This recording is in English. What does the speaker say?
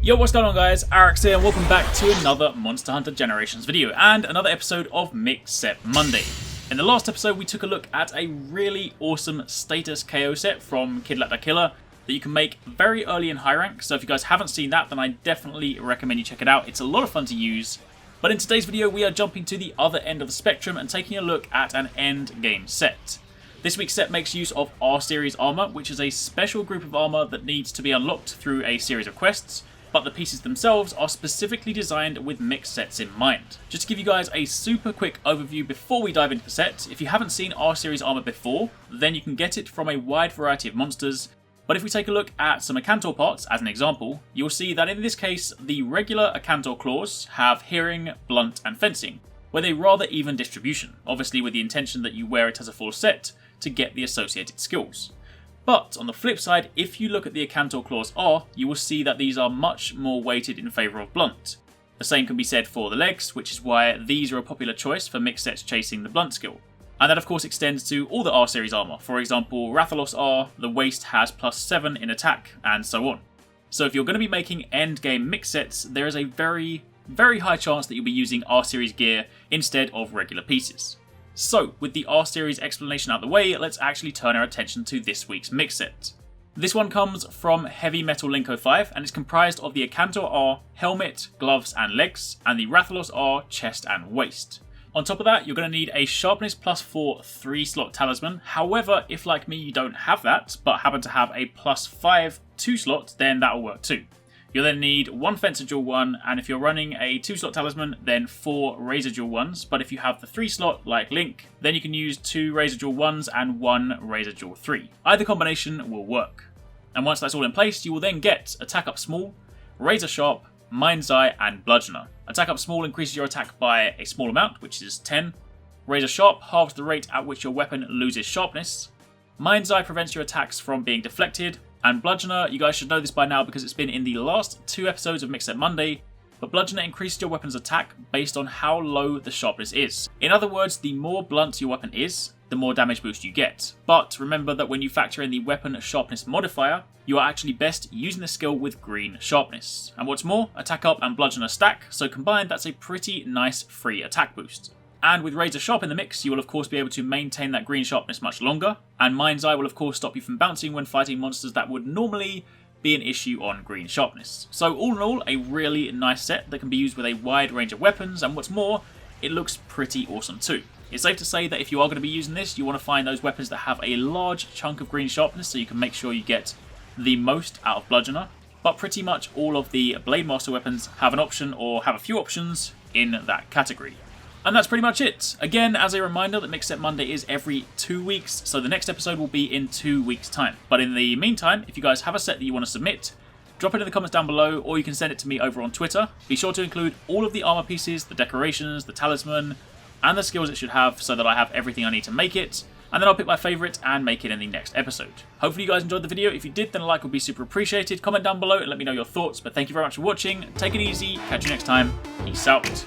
Yo, what's going on guys, Arekkz here and welcome back to another Monster Hunter Generations video and another episode of Mix Set Monday. In the last episode we took a look at a really awesome status KO set from Kid Like Da Killer that you can make very early in high rank, so if you guys haven't seen that then I definitely recommend you check it out. It's a lot of fun to use. But in today's video we are jumping to the other end of the spectrum and taking a look at an end game set. This week's set makes use of R-Series armor, which is a special group of armor that needs to be unlocked through a series of quests, but the pieces themselves are specifically designed with mixed sets in mind. Just to give you guys a super quick overview before we dive into the set, if you haven't seen R-Series armor before, then you can get it from a wide variety of monsters. But if we take a look at some Akantor parts as an example, you'll see that in this case, the regular Akantor claws have hearing, blunt and fencing, with a rather even distribution, obviously with the intention that you wear it as a full set to get the associated skills. But on the flip side, if you look at the Akantor claws R, you will see that these are much more weighted in favour of blunt. The same can be said for the legs, which is why these are a popular choice for mixed sets chasing the blunt skill. And that of course extends to all the R-Series armour. For example, Rathalos R, the waist has +7 in attack, and so on. So if you're going to be making endgame mix sets, there is a very high chance that you'll be using R-Series gear instead of regular pieces. So, with the R-Series explanation out the way, let's actually turn our attention to this week's mix set. This one comes from Heavy Metal Linko 5, and it's comprised of the Akantor R, helmet, gloves and legs, and the Rathalos R, chest and waist. On top of that, you're going to need a Sharpness +4 3-slot talisman. However, if like me you don't have that, but happen to have a +5 2-slot, then that'll work too. You'll then need 1 Fencer Jewel 1, and if you're running a 2-slot talisman, then 4 Razor Jewel 1s, but if you have the 3-slot, like Link, then you can use 2 Razor Jewel 1s and 1 Razor Jewel 3. Either combination will work. And once that's all in place, you will then get Attack Up Small, Razor Sharp, Mind's Eye, and Bludgeoner. Attack Up Small increases your attack by a small amount, which is 10. Razor Sharp halves the rate at which your weapon loses sharpness. Mind's Eye prevents your attacks from being deflected. And Bludgeoner, you guys should know this by now because it's been in the last 2 episodes of Mix Set Monday, but Bludgeoner increases your weapon's attack based on how low the sharpness is. In other words, the more blunt your weapon is, the more damage boost you get. But remember that when you factor in the weapon sharpness modifier, you are actually best using the skill with green sharpness. And what's more, Attack Up and Bludgeoner stack, so combined that's a pretty nice free attack boost. And with Razor Sharp in the mix, you will of course be able to maintain that green sharpness much longer, and Mind's Eye will of course stop you from bouncing when fighting monsters that would normally be an issue on green sharpness. So all in all, a really nice set that can be used with a wide range of weapons, and what's more, it looks pretty awesome too. It's safe to say that if you are going to be using this, you want to find those weapons that have a large chunk of green sharpness so you can make sure you get the most out of Bludgeoner. But pretty much all of the Blade Master weapons have an option or have a few options in that category. And that's pretty much it. Again, as a reminder that Mix Set Monday is every 2 weeks, so the next episode will be in 2 weeks' time. But in the meantime, if you guys have a set that you want to submit, drop it in the comments down below, or you can send it to me over on Twitter. Be sure to include all of the armor pieces, the decorations, the talisman, and the skills it should have so that I have everything I need to make it. And then I'll pick my favourite and make it in the next episode. Hopefully you guys enjoyed the video. If you did, then a like would be super appreciated. Comment down below and let me know your thoughts. But thank you very much for watching. Take it easy. Catch you next time. Peace out.